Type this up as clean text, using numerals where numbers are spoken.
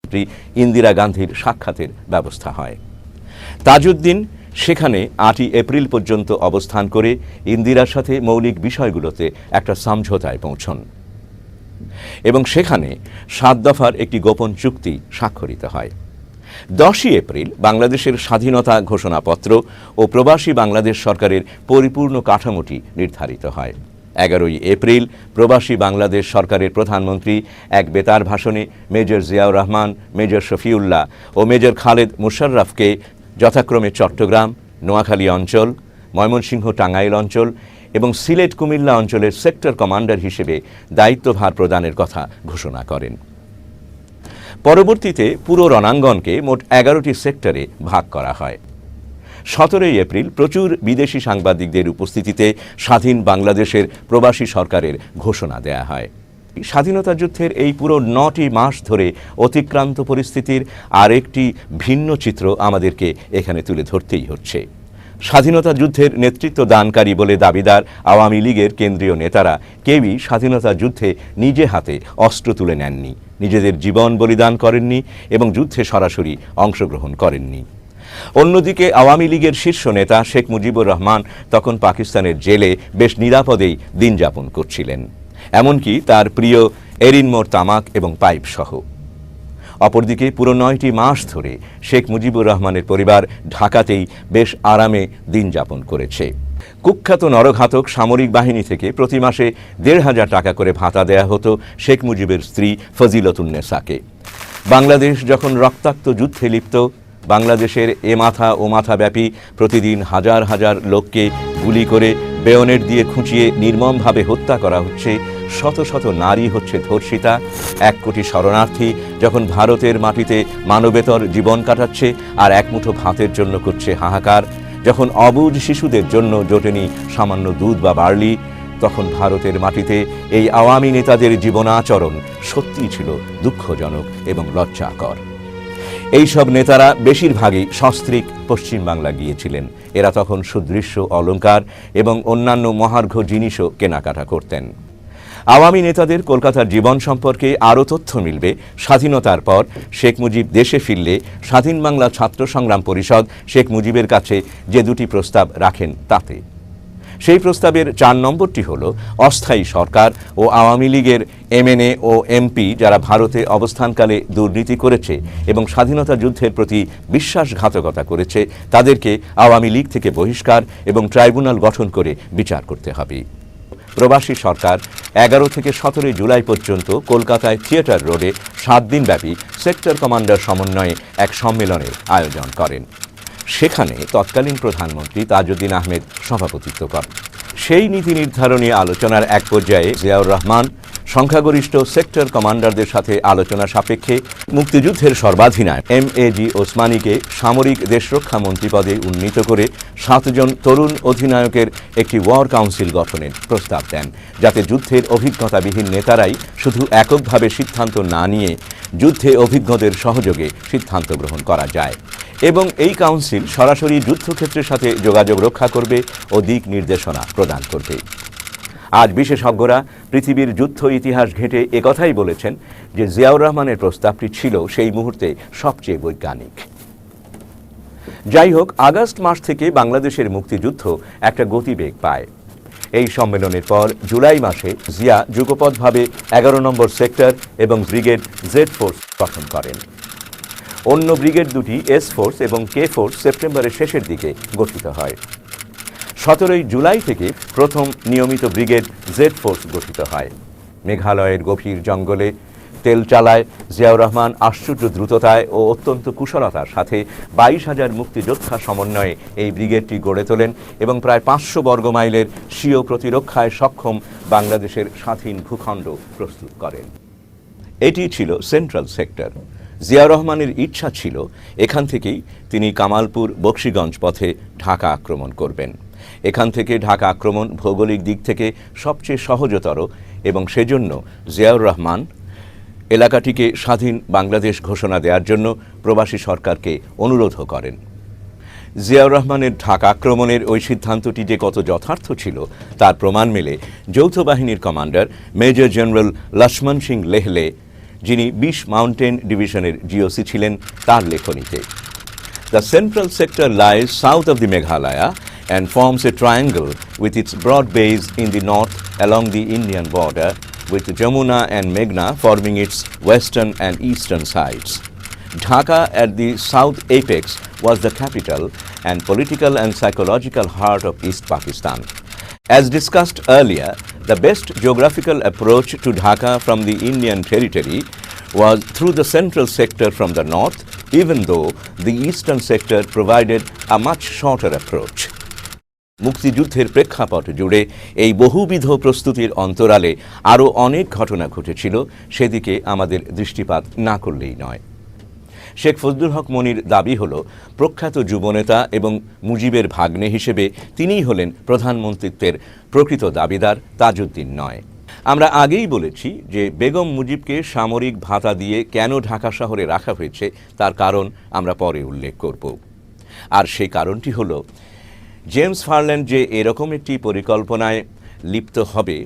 প্রধানমন্ত্রী ইন্দিরা গান্ধীর সাক্ষাতের ব্যবস্থা হয়। তাজউদ্দিন সেখানে 8ই এপ্রিল পর্যন্ত অবস্থান করে ইন্দিরার সাথে মৌলিক বিষয়গুলোতে একটা সমঝোতায় পৌঁছন এবং সেখানে 7 দফার একটি গোপন চুক্তি স্বাক্ষরিত হয়। 10ই এপ্রিল বাংলাদেশের স্বাধীনতা ঘোষণাপত্র ও প্রবাসী বাংলাদেশ সরকারের পরিপূর্ণ কাঠামোটি নির্ধারিত হয়। 11ই এপ্রিল প্রবাসী বাংলাদেশ সরকারের প্রধানমন্ত্রী এক বেতার ভাষণে মেজর জিয়াউর রহমান, মেজর শফিউল্লাহ ও মেজর খালেদ মুশাররফকে যথাক্রমে চট্টগ্রাম, নোয়াখালী অঞ্চল, ময়মনসিংহ টাঙ্গাইল অঞ্চল এবং সিলেট কুমিল্লা অঞ্চলের সেক্টর কমান্ডার হিসেবে দায়িত্বভার প্রদানের কথা ঘোষণা করেন। পরবর্তীতে পুরো রণাঙ্গনকে মোট 11টি সেক্টরে ভাগ করা হয়। 17ই এপ্রিল প্রচুর বিদেশি সাংবাদিকদের উপস্থিতিতে স্বাধীন বাংলাদেশের প্রবাসী সরকারের ঘোষণা দেয়া হয়। স্বাধীনতা যুদ্ধের এই পুরো 9টি মাস ধরে অতিক্রান্ত পরিস্থিতির আরেকটি ভিন্ন চিত্র আমাদেরকে এখানে তুলে ধরতেই হচ্ছে। স্বাধীনতা যুদ্ধের নেতৃত্ব দানকারী বলে দাবিদার আওয়ামী লীগের কেন্দ্রীয় নেতারা কেউই স্বাধীনতা যুদ্ধে নিজে হাতে অস্ত্র তুলে নেননি, নিজেদের জীবন বলিদান করেননি এবং যুদ্ধে সরাসরি অংশগ্রহণ করেননি। অন্যদিকে আওয়ামী লীগের শীর্ষ নেতা শেখ মুজিবুর রহমান তখন পাকিস্তানের জেলে বেশ নিরাপদেই দিন যাপন করছিলেন, এমনকি তার প্রিয় এরিনমোর তামাক এবং পাইপ সহ। অপরদিকে পুরো 9টি মাস ধরে শেখ মুজিবুর রহমানের পরিবার ঢাকাতেই বেশ আরামে দিন যাপন করেছে। কুখ্যাত নরঘাতক সামরিক বাহিনী থেকে প্রতি মাসে 1,500 টাকা করে ভাতা দেয়া হতো শেখ মুজিবের স্ত্রী ফজিলতুন্নেসাকে। বাংলাদেশ যখন রক্তাক্ত যুদ্ধে লিপ্ত, বাংলাদেশের এ মাথা ও মাথাব্যাপী প্রতিদিন হাজার হাজার লোককে গুলি করে বেয়নেট দিয়ে খুঁচিয়ে নির্মমভাবে হত্যা করা হচ্ছে, শত শত নারী হচ্ছে ধর্ষিতা, 1 কোটি শরণার্থী যখন ভারতের মাটিতে মানবেতর জীবন কাটাচ্ছে আর এক মুঠো ভাতের জন্য করছে হাহাকার, যখন অবুঝ শিশুদের জন্য জোটেনি সামান্য দুধ বা বার্লি, তখন ভারতের মাটিতে এই আওয়ামী নেতাদের জীবনাচরণ সত্যিই ছিল দুঃখজনক এবং লজ্জাকর। এই সব নেতারা বেশিরভাগই সস্ত্রীক পশ্চিমবাংলা গিয়েছিলেন। এরা তখন সুদৃশ্য অলংকার এবং অন্যান্য মহার্ঘ জিনিসও কেনাকাটা করতেন। আওয়ামী নেতাদের কলকাতার জীবন সম্পর্কে আরও তথ্য মিলবে স্বাধীনতার পর শেখ মুজিব দেশে ফিরলে স্বাধীন বাংলা ছাত্র সংগ্রাম পরিষদ শেখ মুজিবের কাছে যে 2টি প্রস্তাব রাখেন তাতে। সেই প্রস্তাবের 4 নম্বরটি হল অস্থায়ী সরকার ও আওয়ামী লীগের এমএনএ ও এমপি যারা ভারতে অবস্থানকালে দুর্নীতি করেছে এবং স্বাধীনতা যুদ্ধের প্রতি বিশ্বাসঘাতকতা করেছে তাদেরকে আওয়ামী লীগ থেকে বহিষ্কার এবং ট্রাইব্যুনাল গঠন করে বিচার করতে হবে। প্রবাসী সরকার 11 থেকে 17 জুলাই পর্যন্ত কলকাতায় থিয়েটার রোডে 7 দিনব্যাপী সেক্টর কমান্ডার সমন্বয়ে এক সম্মেলনের আয়োজন করেন। সেখানে তৎকালীন প্রধানমন্ত্রী তাজউদ্দিন আহমেদ সভাপতিত্ব করেন। সেই নীতি নির্ধারণী আলোচনার এক পর্যায়ে জিয়াউর রহমান সংখ্যাগরিষ্ঠ সেক্টর কমান্ডারদের সাথে আলোচনা সাপেক্ষে মুক্তিযুদ্ধের সর্বাধিনায়ক এমএজি ওসমানীকে সামরিক দেশরক্ষা মন্ত্রী পদে উন্নীত করে 7 জন তরুণ অধিনায়কের একটি ওয়ার কাউন্সিল গঠনের প্রস্তাব দেন, যাতে যুদ্ধের অভিজ্ঞতাবিহীন নেতারাই শুধু এককভাবে সিদ্ধান্ত না নিয়ে যুদ্ধে অভিজ্ঞদের সহযোগে সিদ্ধান্ত গ্রহণ করা যায় এবং এই কাউন্সিল সরাসরি যুদ্ধক্ষেত্রের সাথে যোগাযোগ রক্ষা করবে ও দিক নির্দেশনা প্রদান করবে। আজ বিশেষজ্ঞরা পৃথিবীর যুদ্ধ ইতিহাস ঘেঁটে একথাই বলেছেন যে জিয়াউর রহমানের প্রস্তাবটি ছিল সেই মুহূর্তে সবচেয়ে বৈজ্ঞানিক। যাই হোক, আগস্ট মাস থেকে বাংলাদেশের মুক্তিযুদ্ধ একটা গতিবেগ পায়। এই সম্মেলনের পর জুলাই মাসে জিয়া যুগপৎভাবে 11 নম্বর সেক্টর এবং ব্রিগেড জেড ফোর্স গঠন করেন। অন্য ব্রিগেড দুটি এস ফোর্স এবং কে ফোর্স সেপ্টেম্বরের শেষের দিকে গঠিত হয়। 17 জুলাই থেকে প্রথম নিয়মিত ব্রিগেড জেড ফোর্স গঠিত হয়। মেঘালয়ের গভীর জঙ্গলে তেল চালায় জিয়াউর রহমান আশ্চর্য দ্রুততায় ও অত্যন্ত কুশলতার সাথে 22,000 মুক্তিযোদ্ধা সমন্বয়ে এই ব্রিগেডটি গড়ে তোলেন এবং প্রায় 500 বর্গমাইলের স্বীয় প্রতিরক্ষায় সক্ষম বাংলাদেশের স্বাধীন ভূখণ্ড প্রস্তুত করেন। এটি ছিল সেন্ট্রাল সেক্টর। জিয়াউর রহমানের ইচ্ছা ছিল এখান থেকেই তিনি কামালপুর বক্সিগঞ্জ পথে ঢাকা আক্রমণ করবেন। এখান থেকে ঢাকা আক্রমণ ভৌগোলিক দিক থেকে সবচেয়ে সহজতর এবং সেজন্য জিয়াউর রহমান এলাকাটিকে স্বাধীন বাংলাদেশ ঘোষণা দেওয়ার জন্য প্রবাসী সরকারকে অনুরোধও করেন। জিয়াউর রহমানের ঢাকা আক্রমণের ওই সিদ্ধান্তটি যে কত যথার্থ ছিল তার প্রমাণ মেলে যৌথ বাহিনীর commander major general Lakshman Singh লেহলে যিনি 20 মাউন্টেন ডিভিশনের জিওসি ছিলেন, তার লেখনীতে। The central sector lies south of the Meghalaya and forms a triangle with its broad base in the north along the Indian border, with Jamuna and Meghna forming its western and eastern sides. Dhaka at the south apex was the capital and political and psychological heart of East Pakistan. As discussed earlier, the best geographical approach to Dhaka from the Indian territory was through the central sector from the north, even though the eastern sector provided a much shorter approach. মুক্তিযুদ্ধের প্রেক্ষাপট জুড়ে এই বহুবিধ প্রস্তুতির অন্তরালে আরও অনেক ঘটনা ঘটেছিল, সেদিকে আমাদের দৃষ্টিপাত না করলেই নয়। শেখ ফজলুল হক মনির দাবি হল, প্রখ্যাত যুবনেতা এবং মুজিবের ভাগ্নে হিসেবে তিনিই হলেন প্রধানমন্ত্রীত্বের প্রকৃত দাবিদার, তাজউদ্দিন নয়। আমরা আগেই বলেছি যে বেগম মুজিবকে সামরিক ভাতা দিয়ে কেন ঢাকা শহরে রাখা হয়েছে তার কারণ আমরা পরে উল্লেখ করব। আর সেই কারণটি হল, জেমস ফারল্যান্ড যে এরকম একটি পরিকল্পনায় লিপ্ত হবে